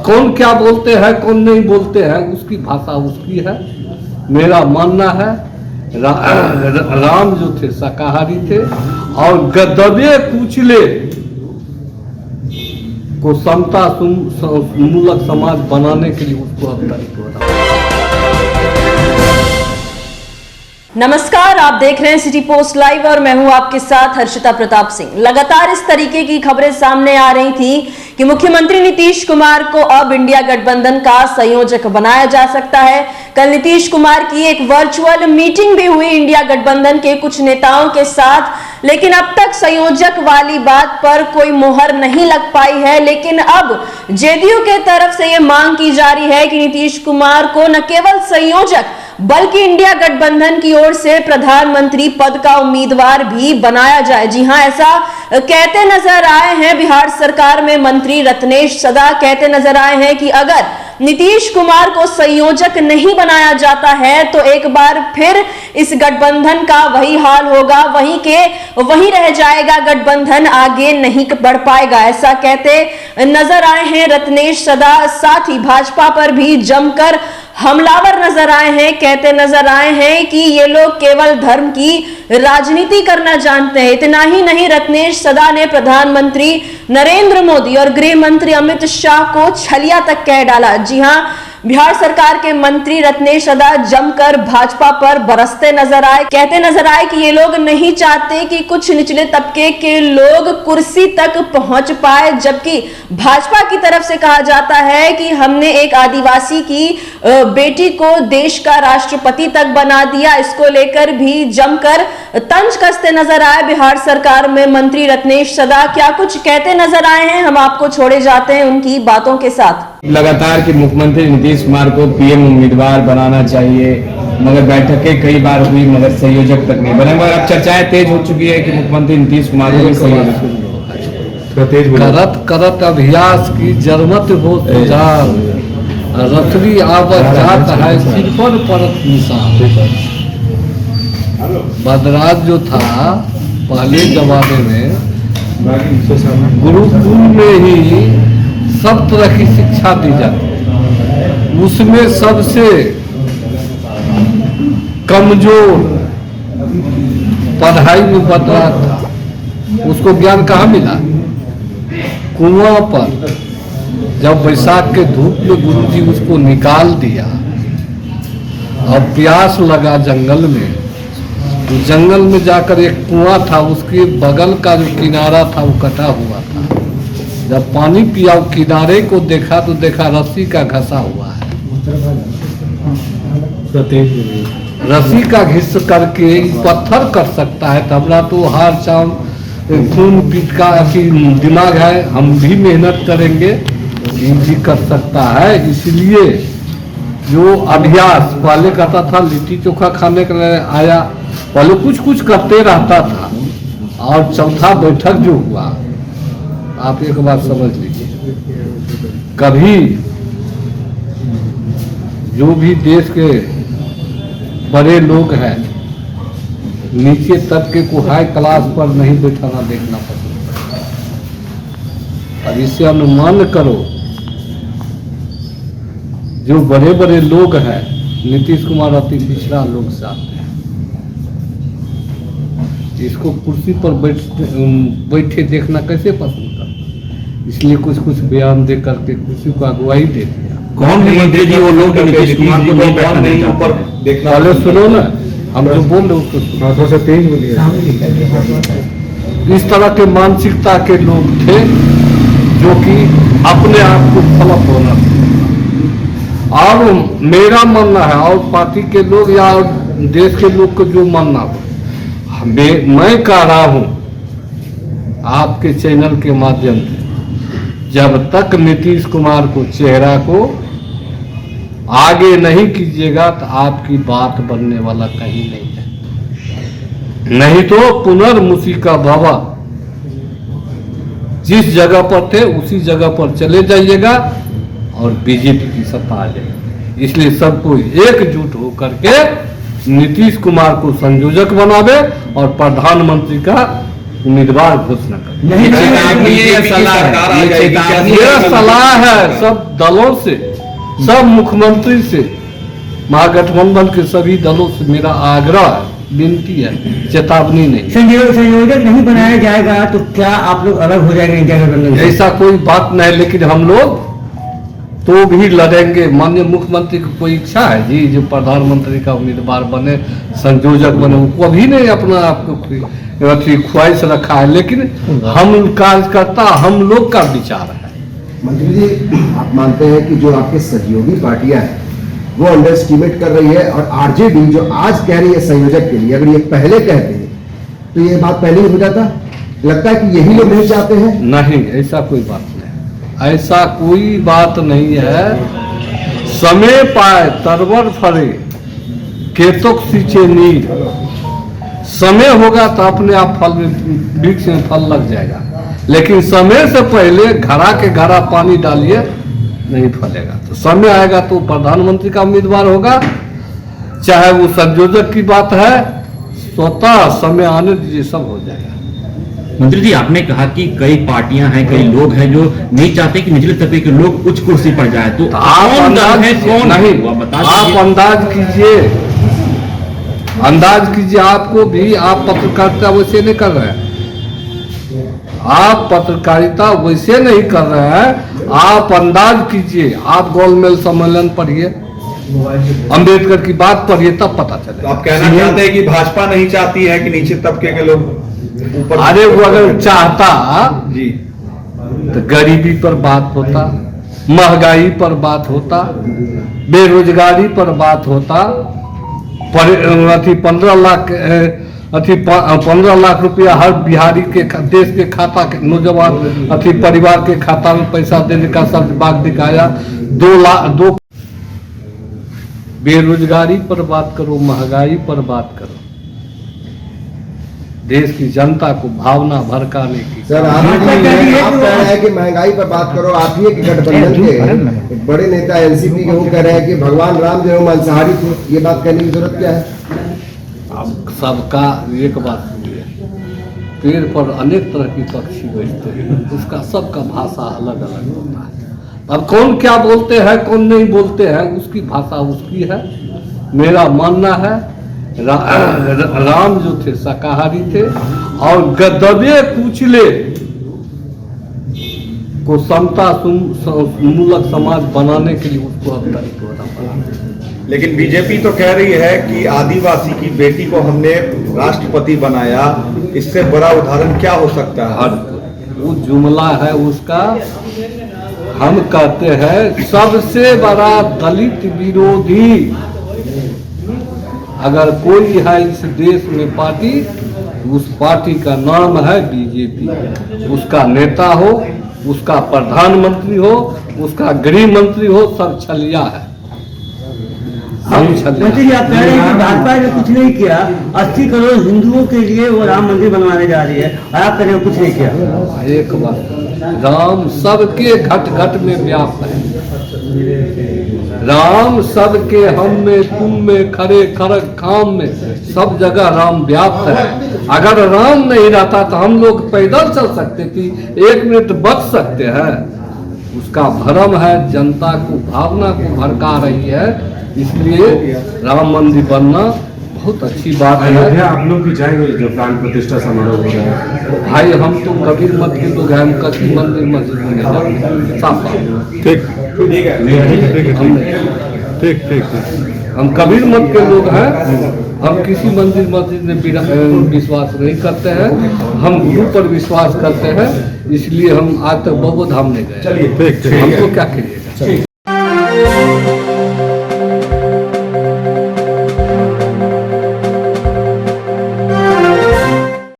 कौन क्या बोलते हैं कौन नहीं बोलते हैं उसकी भाषा उसकी है। मेरा मानना है राम जो थे शाकाहारी थे और गदबे कुचले को समता मूलक समाज बनाने के लिए उसको अवतरित हो रहा है। नमस्कार, आप देख रहे हैं सिटी पोस्ट लाइव और मैं हूं आपके साथ हर्षिता प्रताप सिंह। लगातार इस तरीके की खबरें सामने आ रही थी कि मुख्यमंत्री नीतीश कुमार को अब इंडिया गठबंधन का संयोजक बनाया जा सकता है। कल नीतीश कुमार की एक वर्चुअल मीटिंग भी हुई इंडिया गठबंधन के कुछ नेताओं के साथ, लेकिन अब तक संयोजक वाली बात पर कोई मुहर नहीं लग पाई है। लेकिन अब जेडीयू के तरफ से यह मांग की जा रही है कि नीतीश कुमार को न केवल संयोजक बल्कि इंडिया गठबंधन की ओर से प्रधानमंत्री पद का उम्मीदवार भी बनाया जाए। जी हां, ऐसा कहते नजर आए हैं बिहार सरकार में मंत्री रत्नेश सदा। कहते नजर आए हैं कि अगर नीतीश कुमार को संयोजक नहीं बनाया जाता है तो एक बार फिर इस गठबंधन का वही हाल होगा, वहीं रह जाएगा गठबंधन, आगे नहीं बढ़ पाएगा। ऐसा कहते नजर आए हैं रत्नेश सदा। साथ ही भाजपा पर भी जमकर हमलावर नजर आए हैं। कहते नजर आए हैं कि ये लोग केवल धर्म की राजनीति करना जानते हैं। इतना ही नहीं, रत्नेश सदा ने प्रधानमंत्री नरेंद्र मोदी और गृह मंत्री अमित शाह को छलिया तक कह डाला। जी हां, बिहार सरकार के मंत्री रत्नेश सदा जमकर भाजपा पर बरसते नजर आए। कहते नजर आए कि ये लोग नहीं चाहते कि कुछ निचले तबके के लोग कुर्सी तक पहुंच पाए, जबकि भाजपा की तरफ से कहा जाता है कि हमने एक आदिवासी की बेटी को देश का राष्ट्रपति तक बना दिया। इसको लेकर भी जमकर तंज कसते नजर आए बिहार सरकार में मंत्री रत्नेश सदा। क्या कुछ कहते नजर आए हैं, हम आपको छोड़े जाते हैं उनकी बातों के साथ। लगातार कि मुख्यमंत्री नीतीश कुमार को पीएम उम्मीदवार बनाना चाहिए, मगर बैठकें कई बार हुई मगर संयोजक तक नहीं बने। मगर अब चर्चाएं तेज हो चुकी है कि मुख्यमंत्री नीतीश कुमार को संयोजक करत अभ्यास की जरमत हो रथरी आवत जात है सिर पर परत निशान। बदराज जो था पहले जमाने में गुरुकुल में ही सब तरह की शिक्षा दी जाती है। उसमें सबसे कमजोर पढ़ाई में बदला था, उसको ज्ञान कहाँ मिला? कुआं पर जब बैसाख के धूप में गुरुजी उसको निकाल दिया और प्यास लगा जंगल में, तो जंगल में जाकर एक कुआं था, उसके बगल का जो किनारा था वो कटा हुआ था। जब पानी पिया किनारे को देखा तो देखा रस्सी का घसा हुआ है। रस्सी का घिस करके पत्थर कर सकता है, तबला तो हार चाम खून पीट का दिमाग है, हम भी मेहनत करेंगे भी कर सकता है। इसलिए जो अभ्यास पहले कहता था लिट्टी चोखा खाने के लिए आया, पहले कुछ कुछ करते रहता था। और चौथा बैठक जो हुआ, आप एक बात समझ लीजिए, कभी जो भी देश के बड़े लोग हैं नीचे तबके को हाई क्लास पर नहीं बैठाना देखना पसंद है। अब इससे अनुमान करो जो बड़े बड़े लोग हैं, नीतीश कुमार अति पिछड़ा लोग से आते हैं, इसको कुर्सी पर बैठे देखना कैसे पसंद करता। इसलिए कुछ कुछ बयान दे करके कुर्सी को अगुवाई दे दिया। कौन मंत्री जी वो लोग नीतीश कुमार को नहीं ऊपर देखना? पहले सुनो ना, हम जो बोल रहे उसको थोड़ा सा तेज बोलिए। इस तरह के मानसिकता के लोग थे जो कि अपने आप को फलप होना। और मेरा मानना है और पार्टी के लोग या देश के लोग को जो मानना हो, मैं कह रहा हूं आपके चैनल के माध्यम से, जब तक नीतीश कुमार को चेहरा को आगे नहीं कीजिएगा तो आपकी बात बनने वाला कहीं नहीं है। नहीं तो पुनर्मुसिका भवा, जिस जगह पर थे उसी जगह पर चले जाइएगा और बीजेपी की सत्ता आ जाएगी। इसलिए सबको एकजुट होकर के नीतीश कुमार को संयोजक बनावे और प्रधानमंत्री का उम्मीदवार घोषणा कर। नहीं चेतावनी है या सलाह है? ये चेतावनी है यह सलाह है सब दलों से, सब मुख्यमंत्री से, महागठबंधन के सभी दलों से मेरा आग्रह है, विनती है, चेतावनी नहीं। संयोजक नहीं बनाया जाएगा तो क्या आप लोग अलग हो जाएंगे इंडिया गठबंधन से? ऐसा कोई बात नहीं, लेकिन हम लोग तो भी लड़ेंगे। माननीय मुख्यमंत्री की कोई इच्छा है जी जो प्रधानमंत्री का उम्मीदवार बने, संयोजक बने, वो अभी नहीं अपना आपको ख्वाहिश रखा है, लेकिन हम कार्यकर्ता, हम लोग का विचार है। मंत्री जी, आप मानते हैं कि जो आपके सहयोगी पार्टियां हैं वो अंडर एस्टिमेट कर रही है, और आरजेडी जो आज कह रही है संयोजक के लिए, अगर ये पहले कहते हैं तो ये बात पहले ही हो जाता? लगता है कि यही लोग नहीं चाहते हैं? नहीं, ऐसा कोई बात नहीं, ऐसा कोई बात नहीं है। समय पाए तरवर फरे, केतुक सींचे नीर। समय होगा तो अपने आप फल में, वृक्ष में फल लग जाएगा, लेकिन समय से पहले घड़ा के घड़ा पानी डालिए, नहीं फलेगा। तो समय आएगा तो प्रधानमंत्री का उम्मीदवार होगा, चाहे वो संयोजक की बात है, स्वतः समय आने दीजिए, सब हो जाएगा। मंत्री जी, आपने कहा कि कई पार्टियां हैं, कई लोग हैं जो नहीं चाहते कि निचले तबके के लोग उच्च कुर्सी पर जाए, तो आप कौन दल अंदाज है, कौन नहीं, वो बता आप दीजिए। अंदाज कीजिए, आपको भी, आप पत्रकारिता वैसे नहीं कर रहे हैं, आप पत्रकारिता वैसे नहीं कर रहे हैं, आप अंदाज कीजिए, आप गोलमेल सम्मेलन पढ़िए, अंबेडकर की बात पढ़िए, तब पता चले। तो आप कहना चाहते हैं कि भाजपा नहीं चाहती है कि नीचे तबके के लोग ऊपर? अरे वो अगर चाहता जी, तो गरीबी पर बात होता, महंगाई पर बात होता, बेरोजगारी पर बात होता, 15 लाख रुपया हर बिहारी के देश के खाता के नौजवान परिवार के खाता में पैसा देने का सब बात दिखाया। 2 बेरोजगारी पर बात करो, महंगाई पर बात करो, देश की जनता को भावना भड़काने की। सर, आप कह रहे हैं कि महंगाई पर बात करो, आप ही एक गठबंधन के एक बड़े नेता एनसीपी के वो कह रहे हैं कि भगवान राम जो है मांसाहारी थे, ये बात कहने की जरूरत क्या है? अब सबका एक बात सुनिए, पेड़ पर अनेक तरह की पक्षी बैठते हैं, उसका सबका भाषा अलग अलग होता है। अब कौन क्या बोलते हैं, कौन नहीं बोलते हैं, उसकी भाषा उसकी है। मेरा मानना है राम जो थे शाकाहारी थे, और गदबे कुचले को समता मूलक समाज बनाने के लिए उसको अवतरित होना पड़ा। लेकिन बीजेपी तो कह रही है कि आदिवासी की बेटी को हमने राष्ट्रपति बनाया, इससे बड़ा उदाहरण क्या हो सकता है? और वो जुमला है उसका, हम कहते हैं सबसे बड़ा दलित विरोधी अगर कोई है इस देश में पार्टी, उस पार्टी का नाम है बीजेपी। उसका नेता हो, उसका प्रधानमंत्री हो, उसका गृह मंत्री हो, सब छलिया है, सब छलिया। मंत्री जी, आप कह रहे हैं कि भाजपा ने कुछ नहीं किया, 80 करोड़ हिंदुओं के लिए वो राम मंदिर बनवाने जा रही है, और आप कह रहे हो कुछ नहीं किया। एक बात, राम सबके घट घट में व्याप्त है, राम सबके हम में, तुम में, खरे खरक खाम में, सब जगह राम व्याप्त है। अगर राम नहीं रहता तो हम लोग पैदल चल सकते थे, 1 मिनट बच सकते हैं। उसका भ्रम है, जनता को भावना को भड़का रही है, इसलिए राम मंदिर बनना बहुत अच्छी बात है। आप लोग भी जाएंगे जो प्राण प्रतिष्ठा समारोह हो रहा है? भाई हम तो कबीर मत के लोग हैं, हम कभी मंदिर मस्जिद में नहीं जाते, साफ ठीक ठीक हम कबीर मत के लोग हैं, हम किसी मंदिर मस्जिद में विश्वास नहीं करते हैं, हम गुरु पर विश्वास करते हैं, इसलिए हम आज तक बहुत धाम नहीं गए। चलिए, ठीक हमको क्या करिएगा।